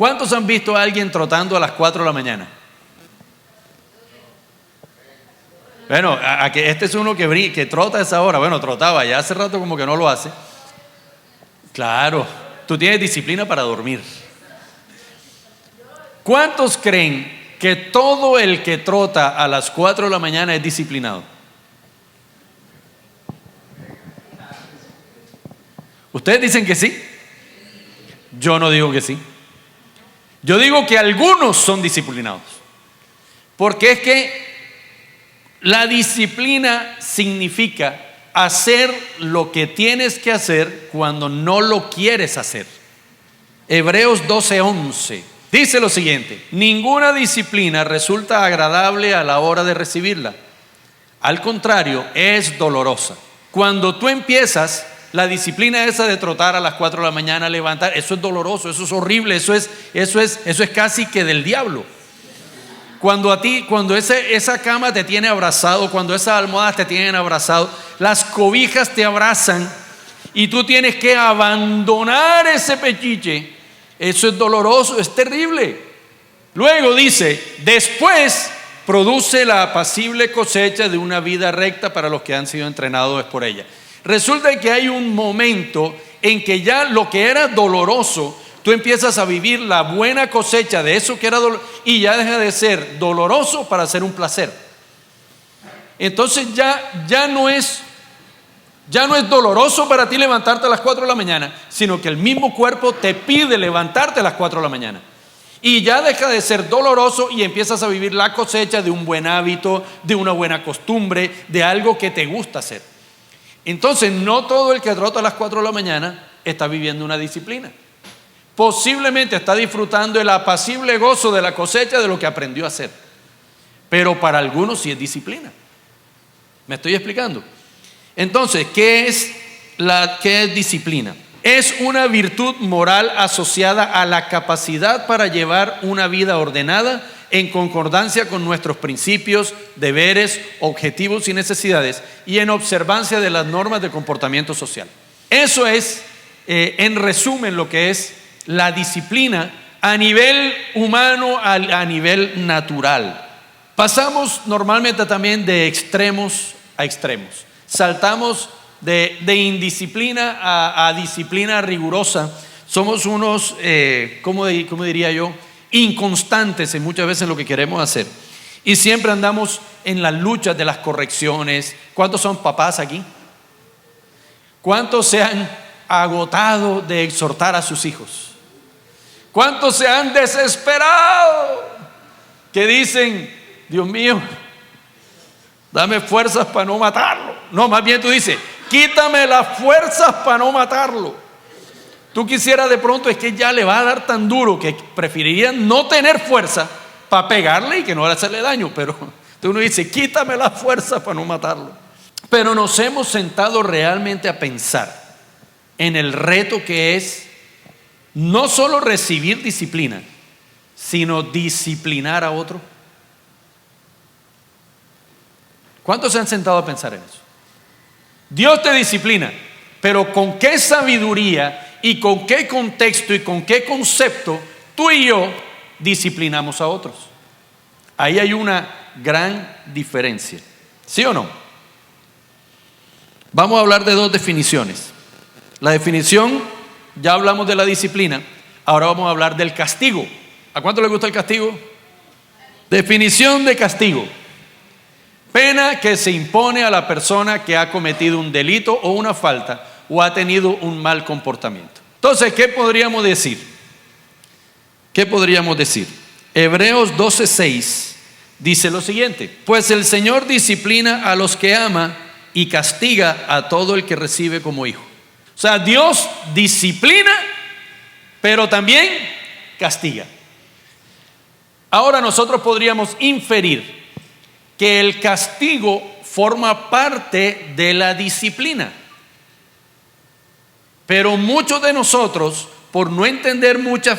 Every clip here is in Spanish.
¿Cuántos han visto a alguien trotando a las 4 de la mañana? Bueno, este es uno que trota a esa hora. Bueno, trotaba, ya hace rato como que no lo hace. Claro, tú tienes disciplina para dormir. ¿Cuántos creen que todo el que trota a las 4 de la mañana es disciplinado? ¿Ustedes dicen que sí? Yo no digo que sí. Yo digo que algunos son disciplinados. Porque es que la disciplina significa hacer lo que tienes que hacer cuando no lo quieres hacer. Hebreos 12:11 dice lo siguiente: ninguna disciplina resulta agradable a la hora de recibirla. Al contrario, es dolorosa. Cuando tú empiezas la disciplina esa de trotar a las 4 de la mañana, levantar, eso es doloroso, eso es horrible, eso es casi que del diablo. Cuando esa cama te tiene abrazado, cuando esas almohadas te tienen abrazado, las cobijas te abrazan y tú tienes que abandonar ese pechiche, eso es doloroso, es terrible. Luego dice: después produce la apacible cosecha de una vida recta para los que han sido entrenados por ella. Resulta que hay un momento en que ya lo que era doloroso, tú empiezas a vivir la buena cosecha de eso que era doloroso, y ya deja de ser doloroso para ser un placer. Entonces ya no es doloroso para ti levantarte a las 4 de la mañana, sino que el mismo cuerpo te pide levantarte a las 4 de la mañana. Y ya deja de ser doloroso y empiezas a vivir la cosecha de un buen hábito, de una buena costumbre, de algo que te gusta hacer. Entonces, no todo el que trota a las 4 de la mañana está viviendo una disciplina. Posiblemente está disfrutando el apacible gozo de la cosecha de lo que aprendió a hacer. Pero para algunos sí es disciplina. ¿Me estoy explicando? Entonces, ¿qué es disciplina? Es una virtud moral asociada a la capacidad para llevar una vida ordenada en concordancia con nuestros principios, deberes, objetivos y necesidades, y en observancia de las normas de comportamiento social. Eso es, en resumen, lo que es la disciplina a nivel humano, a nivel natural. Pasamos normalmente también de extremos a extremos. Saltamos de indisciplina a disciplina rigurosa. Somos unos, ¿cómo diría yo?, inconstantes en muchas veces en lo que queremos hacer. Y siempre andamos en las luchas de las correcciones. ¿Cuántos son papás aquí? ¿Cuántos se han agotado de exhortar a sus hijos? ¿Cuántos se han desesperado que dicen: Dios mío, dame fuerzas para no matarlo? No, más bien tú dices: quítame las fuerzas para no matarlo. Tú quisieras de pronto, es que ya le va a dar tan duro que preferiría no tener fuerza para pegarle y que no hacerle daño, pero uno dice: quítame la fuerza para no matarlo. Pero nos hemos sentado realmente a pensar en el reto que es no solo recibir disciplina, sino disciplinar a otro. ¿Cuántos se han sentado a pensar en eso? Dios te disciplina, pero ¿con qué sabiduría y con qué contexto y con qué concepto tú y yo disciplinamos a otros? Ahí hay una gran diferencia, ¿sí o no? Vamos a hablar de dos definiciones. La definición, ya hablamos de la disciplina, ahora vamos a hablar del castigo. ¿A cuánto le gusta el castigo? Definición de castigo: pena que se impone a la persona que ha cometido un delito o una falta o ha tenido un mal comportamiento. Entonces, ¿qué podríamos decir? Hebreos 12:6 dice lo siguiente: pues el Señor disciplina a los que ama y castiga a todo el que recibe como hijo. O sea, Dios disciplina, pero también castiga. Ahora nosotros podríamos inferir que el castigo forma parte de la disciplina. Pero muchos de nosotros, por no entender muchas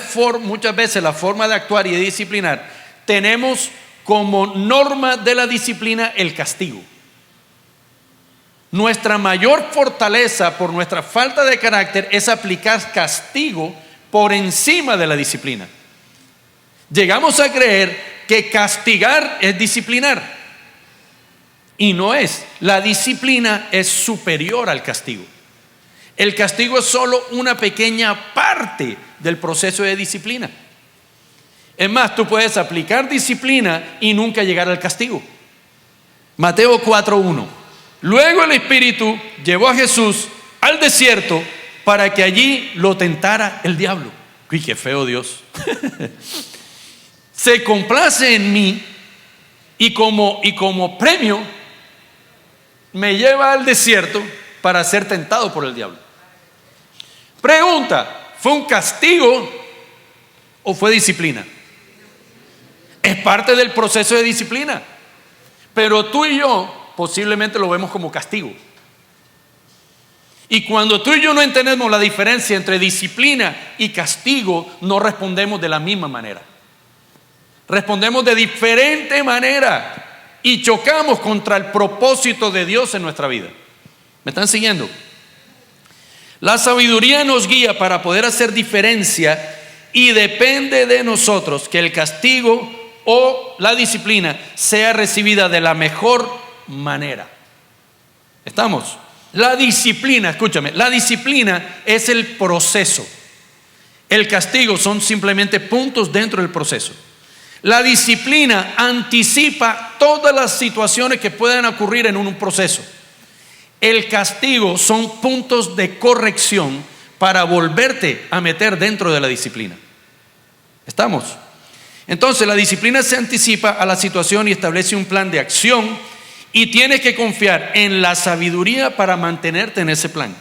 veces la forma de actuar y de disciplinar, tenemos como norma de la disciplina el castigo. Nuestra mayor fortaleza por nuestra falta de carácter es aplicar castigo por encima de la disciplina. Llegamos a creer que castigar es disciplinar. Y no es. La disciplina es superior al castigo. El castigo es solo una pequeña parte del proceso de disciplina. Es más, tú puedes aplicar disciplina y nunca llegar al castigo. Mateo 4:1. Luego el Espíritu llevó a Jesús al desierto para que allí lo tentara el diablo. Uy, qué feo Dios. Se complace en mí y como premio me lleva al desierto para ser tentado por el diablo. Pregunta, ¿fue un castigo o fue disciplina? Es parte del proceso de disciplina. Pero tú y yo posiblemente lo vemos como castigo. Y cuando tú y yo no entendemos la diferencia entre disciplina y castigo, no respondemos de la misma manera. Respondemos de diferente manera y chocamos contra el propósito de Dios en nuestra vida. ¿Me están siguiendo? La sabiduría nos guía para poder hacer diferencia y depende de nosotros que el castigo o la disciplina sea recibida de la mejor manera. ¿Estamos? La disciplina, escúchame, la disciplina es el proceso. El castigo son simplemente puntos dentro del proceso. La disciplina anticipa todas las situaciones que puedan ocurrir en un proceso. El castigo son puntos de corrección para volverte a meter dentro de la disciplina. ¿Estamos? Entonces la disciplina se anticipa a la situación y establece un plan de acción y tienes que confiar en la sabiduría para mantenerte en ese plan.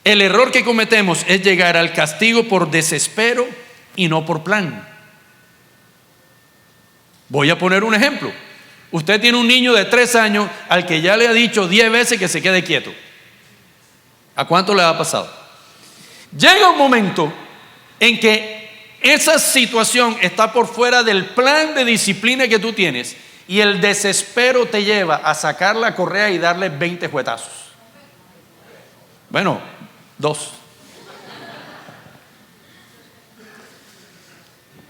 El error que cometemos es llegar al castigo por desespero y no por plan. Voy a poner un ejemplo. Usted tiene un niño de 3 años al que ya le ha dicho 10 veces que se quede quieto. ¿A cuánto le ha pasado? Llega un momento en que esa situación está por fuera del plan de disciplina que tú tienes y el desespero te lleva a sacar la correa y darle 20 juetazos. Bueno, 2.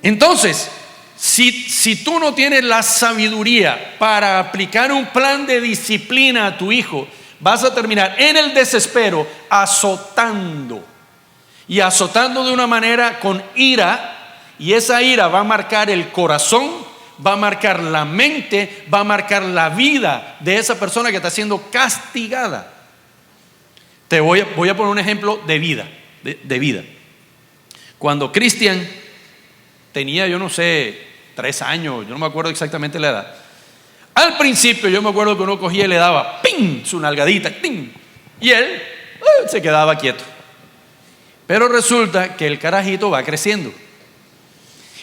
Entonces, si tú no tienes la sabiduría para aplicar un plan de disciplina a tu hijo, vas a terminar en el desespero azotando. Y azotando de una manera con ira, y esa ira va a marcar el corazón, va a marcar la mente, va a marcar la vida de esa persona que está siendo castigada. Te voy a poner un ejemplo de vida, de vida. Cuando Cristian tenía, yo no sé, 3 años, yo no me acuerdo exactamente la edad. Al principio yo me acuerdo que uno cogía y le daba ¡ping! Su nalgadita, ¡ping! Y él se quedaba quieto. Pero resulta que el carajito va creciendo.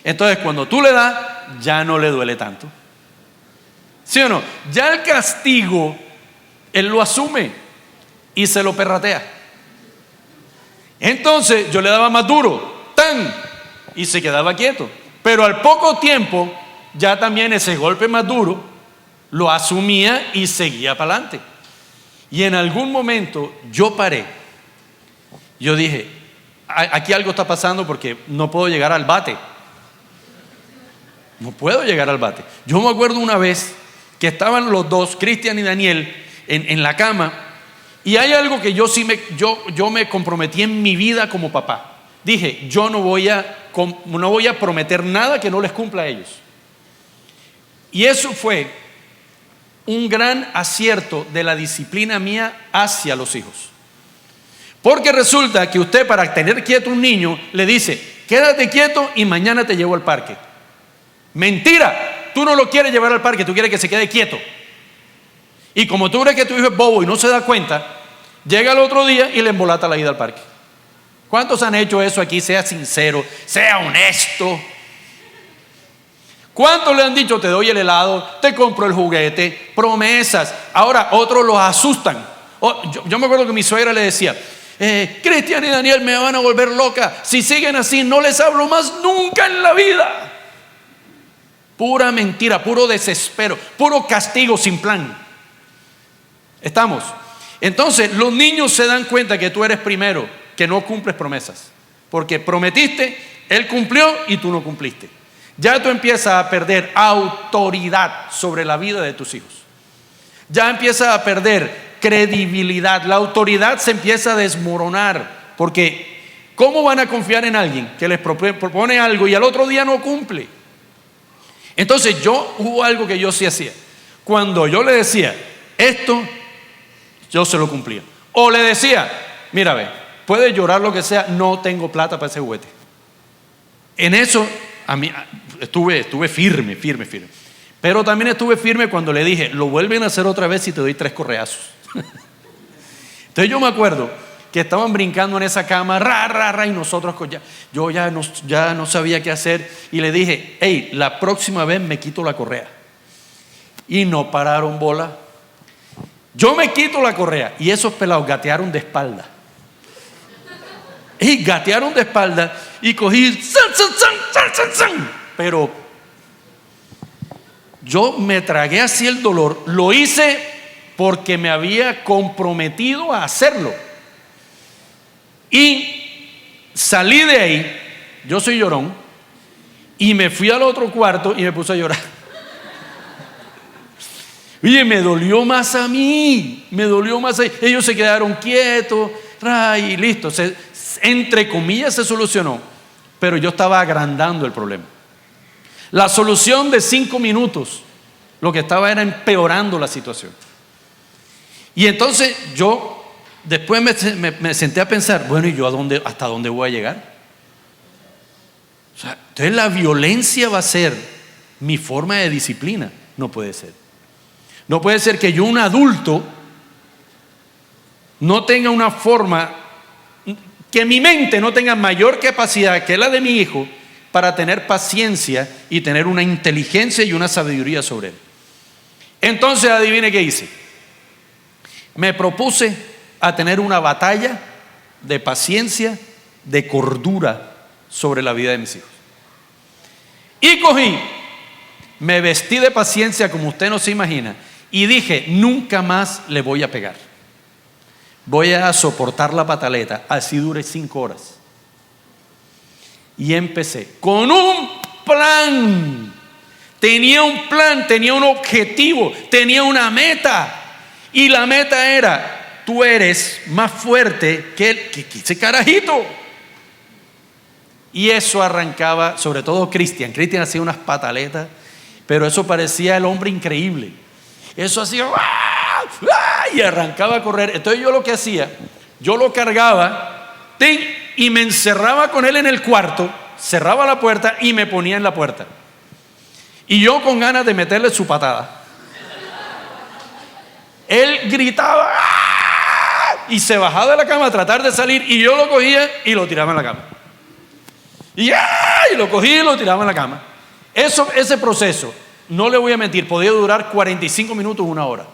Entonces cuando tú le das, ya no le duele tanto. ¿Sí o no? Ya el castigo, él lo asume y se lo perratea. Entonces yo le daba más duro, ¡tan! Y se quedaba quieto. Pero al poco tiempo, ya también ese golpe más duro lo asumía y seguía para adelante. Y en algún momento yo paré. Yo dije, aquí algo está pasando porque no puedo llegar al bate. No puedo llegar al bate. Yo me acuerdo una vez que estaban los dos, Cristian y Daniel, en la cama. Y hay algo que yo me comprometí en mi vida como papá. Dije, yo no voy a prometer nada que no les cumpla a ellos. Y eso fue un gran acierto de la disciplina mía hacia los hijos. Porque resulta que usted, para tener quieto a un niño, le dice, quédate quieto y mañana te llevo al parque. Mentira, tú no lo quieres llevar al parque, tú quieres que se quede quieto. Y como tú crees que tu hijo es bobo y no se da cuenta, llega el otro día y le embolata la ida al parque. ¿Cuántos han hecho eso aquí? Sea sincero, sea honesto. ¿Cuántos le han dicho, te doy el helado, te compro el juguete? Promesas. Ahora otros los asustan. Yo me acuerdo que mi suegra le decía, Cristian y Daniel me van a volver loca. Si siguen así, no les hablo más nunca en la vida. Pura mentira, puro desespero, puro castigo sin plan. ¿Estamos? Entonces los niños se dan cuenta que tú eres primero, que no cumples promesas. Porque prometiste, él cumplió y tú no cumpliste. ya tú empiezas a perder autoridad sobre la vida de tus hijos. Ya empiezas a perder credibilidad. La autoridad se empieza a desmoronar, porque ¿cómo van a confiar en alguien que les propone algo y al otro día no cumple? Entonces hubo algo que yo sí hacía. Cuando yo le decía esto, yo se lo cumplía. O le decía, mira, ve, puedes llorar lo que sea, no tengo plata para ese juguete. En eso a mí estuve firme. Pero también estuve firme cuando le dije, lo vuelven a hacer otra vez y te doy 3 correazos. Entonces yo me acuerdo que estaban brincando en esa cama, y nosotros yo ya no sabía qué hacer, y le dije, hey, la próxima vez me quito la correa. Y no pararon bola. Yo me quito la correa y esos pelados gatearon de espalda. Y gatearon de espalda y cogí, pero yo me tragué así el dolor. Lo hice porque me había comprometido a hacerlo. Y salí de ahí, yo soy llorón, y me fui al otro cuarto y me puse a llorar. Oye, me dolió más a mí. Ellos se quedaron quietos, y listo. Entre comillas se solucionó, pero yo estaba agrandando el problema. La solución de 5 minutos, lo que estaba era empeorando la situación. Y entonces yo después me senté a pensar, bueno, ¿y yo hasta dónde voy a llegar? O sea, entonces la violencia va a ser mi forma de disciplina. No puede ser. No puede ser que yo, un adulto, no tenga una forma, que mi mente no tenga mayor capacidad que la de mi hijo para tener paciencia y tener una inteligencia y una sabiduría sobre él. Entonces, adivine qué hice. Me propuse a tener una batalla de paciencia, de cordura sobre la vida de mis hijos. Y me vestí de paciencia como usted no se imagina, y dije, nunca más le voy a pegar. Voy a soportar la pataleta, así dure 5 horas. Y empecé con un plan. Tenía un plan, tenía un objetivo, tenía una meta. Y la meta era, tú eres más fuerte que ese carajito. Y eso arrancaba, sobre todo Cristian. Cristian hacía unas pataletas, pero eso parecía el hombre increíble. Eso hacía, y arrancaba a correr. Entonces yo lo que hacía, yo lo cargaba y me encerraba con él en el cuarto, cerraba la puerta y me ponía en la puerta. Y yo con ganas de meterle su patada. Él gritaba y se bajaba de la cama a tratar de salir, y yo lo cogía y lo tiraba en la cama. Y lo cogía y lo tiraba en la cama. Ese proceso, no le voy a mentir, podía durar 45 minutos, 1 hora.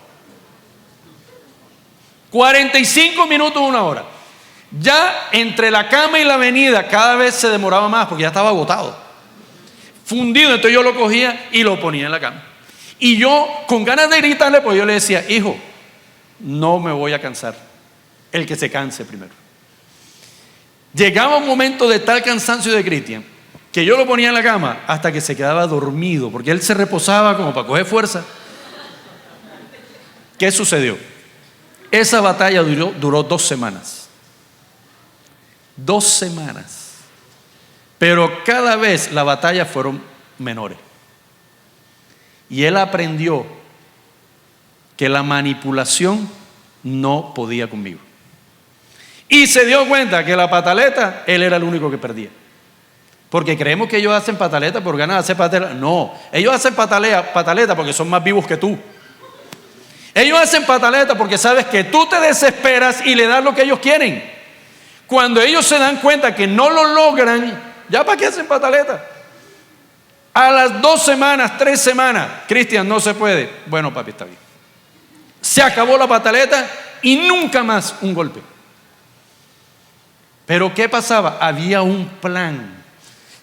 45 minutos, 1 hora. Ya entre la cama y la avenida cada vez se demoraba más porque ya estaba agotado, fundido. Entonces yo lo cogía y lo ponía en la cama. Y yo, con ganas de gritarle, pues yo le decía, hijo, no me voy a cansar. El que se canse primero. Llegaba un momento de tal cansancio de Cristian que yo lo ponía en la cama hasta que se quedaba dormido, porque él se reposaba como para coger fuerza. ¿Qué sucedió? Esa batalla duró 2 semanas. 2 semanas. Pero cada vez las batallas fueron menores. Y él aprendió que la manipulación no podía conmigo. Y se dio cuenta que la pataleta, él era el único que perdía. Porque creemos que ellos hacen pataleta por ganas de hacer pataleta. No, ellos hacen pataleta porque son más vivos que tú. Ellos hacen pataleta porque sabes que tú te desesperas y le das lo que ellos quieren. Cuando ellos se dan cuenta que no lo logran, ¿ya para qué hacen pataleta? A las 2 semanas, 3 semanas, Cristian, no se puede. Bueno, papi, está bien. Se acabó la pataleta y nunca más un golpe. Pero ¿qué pasaba? Había un plan.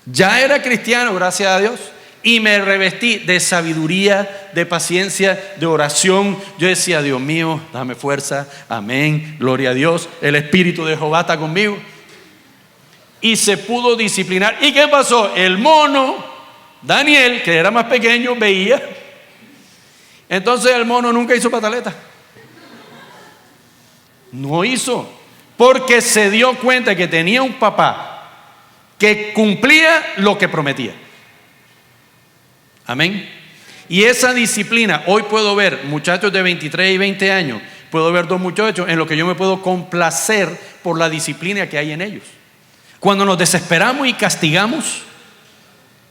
Ya era cristiano, gracias a Dios, y me revestí de sabiduría, de paciencia, de oración. Yo decía, Dios mío, dame fuerza, amén, gloria a Dios, el Espíritu de Jehová está conmigo. Y se pudo disciplinar. ¿Y qué pasó? El mono Daniel, que era más pequeño, veía. Entonces el mono nunca hizo pataleta. No hizo, porque se dio cuenta que tenía un papá que cumplía lo que prometía. Amén. Y esa disciplina, hoy puedo ver muchachos de 23 y 20 años, puedo ver dos muchachos en los que yo me puedo complacer por la disciplina que hay en ellos. Cuando nos desesperamos y castigamos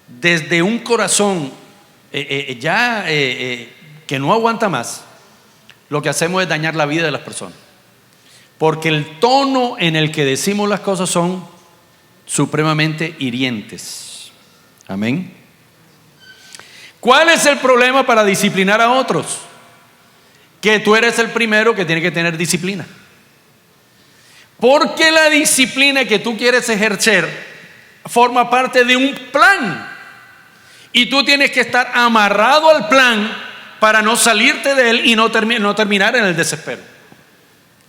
desde un corazón que no aguanta más, lo que hacemos es dañar la vida de las personas. Porque el tono en el que decimos las cosas son supremamente hirientes. Amén. ¿Cuál es el problema para disciplinar a otros? Que tú eres el primero que tiene que tener disciplina. Porque la disciplina que tú quieres ejercer forma parte de un plan. Y tú tienes que estar amarrado al plan para no salirte de él y no terminar en el desespero.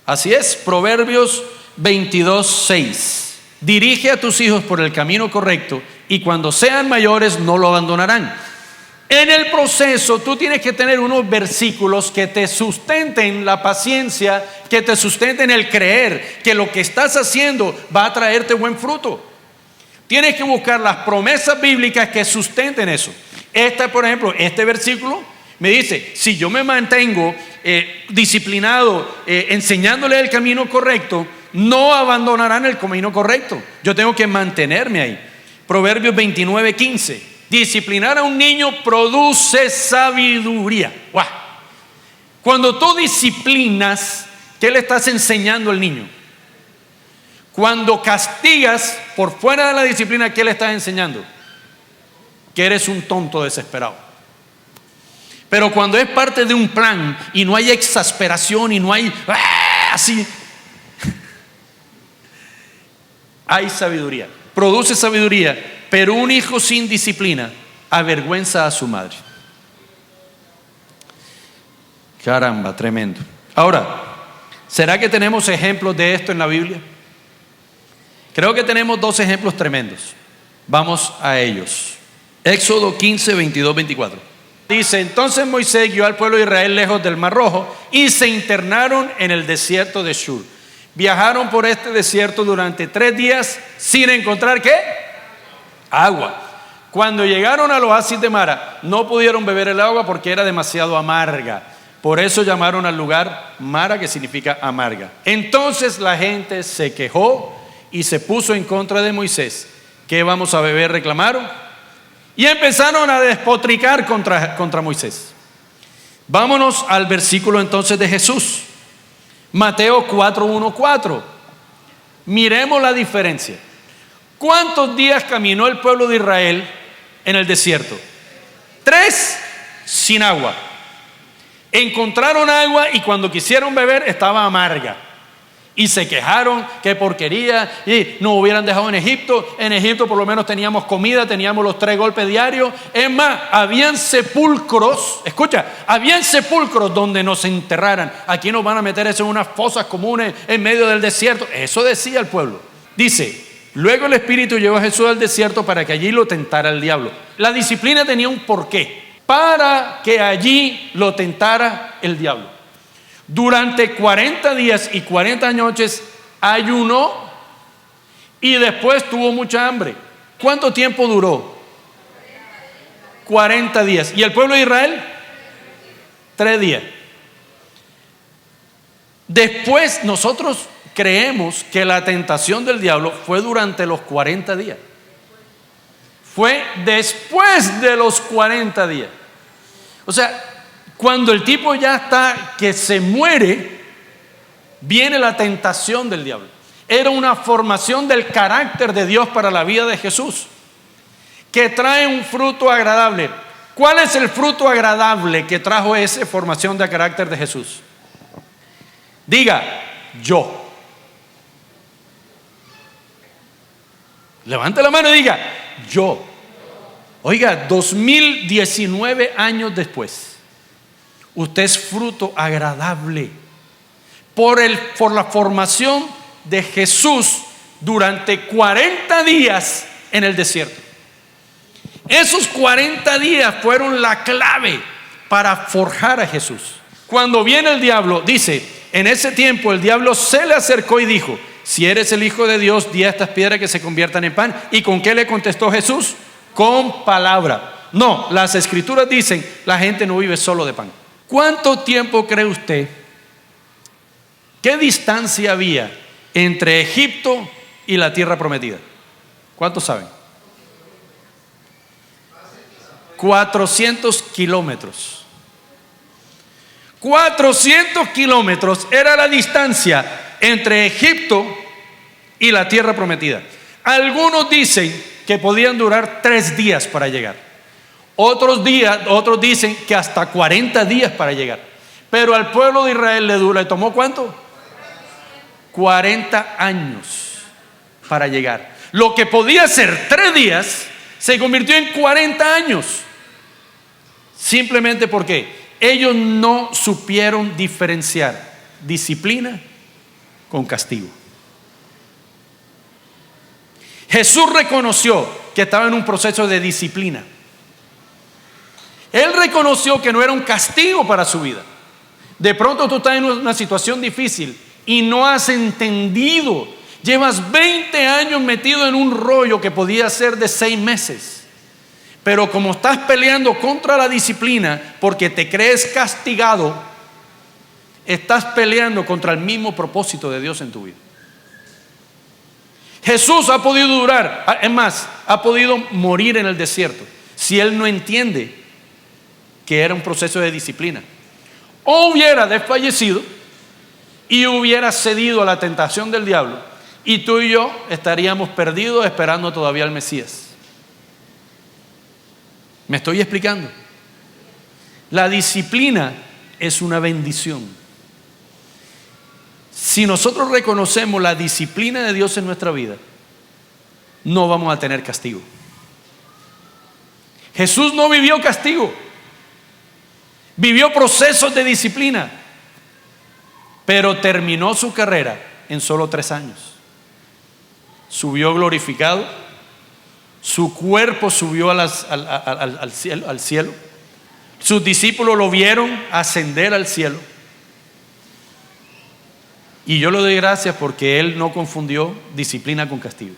Así es, Proverbios 22:6. Dirige a tus hijos por el camino correcto y cuando sean mayores no lo abandonarán. En el proceso tú tienes que tener unos versículos que te sustenten la paciencia, que te sustenten el creer que lo que estás haciendo va a traerte buen fruto. Tienes que buscar las promesas bíblicas que sustenten eso. Por ejemplo, este versículo me dice, si yo me mantengo disciplinado, enseñándole el camino correcto, no abandonarán el camino correcto. Yo tengo que mantenerme ahí. Proverbios 29:15. Disciplinar a un niño produce sabiduría. ¡Wow! Cuando tú disciplinas, ¿qué le estás enseñando al niño? Cuando castigas por fuera de la disciplina, ¿qué le estás enseñando? Que eres un tonto desesperado. Pero cuando es parte de un plan y no hay exasperación y no hay así, hay sabiduría, produce sabiduría. Pero un hijo sin disciplina avergüenza a su madre. Caramba, tremendo. Ahora, ¿será que tenemos ejemplos de esto en la Biblia? Creo que tenemos dos ejemplos tremendos. Vamos a ellos. Éxodo 15, 22, 24. Dice, entonces Moisés guió al pueblo de Israel lejos del Mar Rojo y se internaron en el desierto de Shur. Viajaron por este desierto durante 3 días sin encontrar ¿qué? Agua. Cuando llegaron al oasis de Mara, no pudieron beber el agua porque era demasiado amarga. Por eso llamaron al lugar Mara, que significa amarga. Entonces la gente se quejó y se puso en contra de Moisés. ¿Qué vamos a beber? Reclamaron. Y empezaron a despotricar contra Moisés. Vámonos al versículo entonces de Jesús. Mateo 4:1-4. Miremos la diferencia. ¿Cuántos días caminó el pueblo de Israel en el desierto? 3 sin agua. Encontraron agua y cuando quisieron beber estaba amarga. Y se quejaron, qué porquería, y nos hubieran dejado en Egipto. En Egipto por lo menos teníamos comida, teníamos los 3 golpes diarios. Es más, habían sepulcros, escucha, habían sepulcros donde nos enterraran. Aquí nos van a meter eso en unas fosas comunes en medio del desierto. Eso decía el pueblo. Dice, luego el Espíritu llevó a Jesús al desierto para que allí lo tentara el diablo. La disciplina tenía un porqué, para que allí lo tentara el diablo. Durante 40 días y 40 noches ayunó y después tuvo mucha hambre. ¿Cuánto tiempo duró? 40 días. ¿Y el pueblo de Israel? 3 días. Después nosotros creemos que la tentación del diablo fue durante los 40 días. Fue después de los 40 días. O sea, cuando el tipo ya está que se muere, viene la tentación del diablo. Era una formación del carácter de Dios para la vida de Jesús, que trae un fruto agradable. ¿Cuál es el fruto agradable que trajo esa formación de carácter de Jesús? Diga, yo. Levante la mano y diga, yo. Oiga, 2019 años después, usted es fruto agradable por la formación de Jesús durante 40 días en el desierto. Esos 40 días fueron la clave para forjar a Jesús. Cuando viene el diablo, dice, en ese tiempo el diablo se le acercó y dijo: si eres el Hijo de Dios, di a estas piedras que se conviertan en pan. ¿Y con qué le contestó Jesús? Con palabra. No, las escrituras dicen, la gente no vive solo de pan. ¿Cuánto tiempo cree usted? ¿Qué distancia había entre Egipto y la tierra prometida? ¿Cuántos saben? 400 kilómetros. 400 kilómetros era la distancia entre Egipto y la tierra prometida. Algunos dicen que podían durar 3 días para llegar. Otros dicen que hasta 40 días para llegar. Pero al pueblo de Israel le tomó ¿cuánto? 40 años para llegar. Lo que podía ser 3 días se convirtió en 40 años. Simplemente porque ellos no supieron diferenciar disciplina con castigo. Jesús reconoció que estaba en un proceso de disciplina. Él reconoció que no era un castigo para su vida. De pronto tú estás en una situación difícil y no has entendido. Llevas 20 años metido en un rollo que podía ser de 6 meses. Pero como estás peleando contra la disciplina porque te crees castigado, estás peleando contra el mismo propósito de Dios en tu vida. Jesús ha podido durar, es más, ha podido morir en el desierto si Él no entiende que era un proceso de disciplina. O hubiera desfallecido y hubiera cedido a la tentación del diablo, y tú y yo estaríamos perdidos esperando todavía al Mesías. ¿Me estoy explicando? La disciplina es una bendición. Si nosotros reconocemos la disciplina de Dios en nuestra vida, no vamos a tener castigo. Jesús no vivió castigo, vivió procesos de disciplina, pero terminó su carrera en solo 3 años. Subió glorificado, su cuerpo subió al cielo, sus discípulos lo vieron ascender al cielo. Y yo le doy gracias porque Él no confundió disciplina con castigo.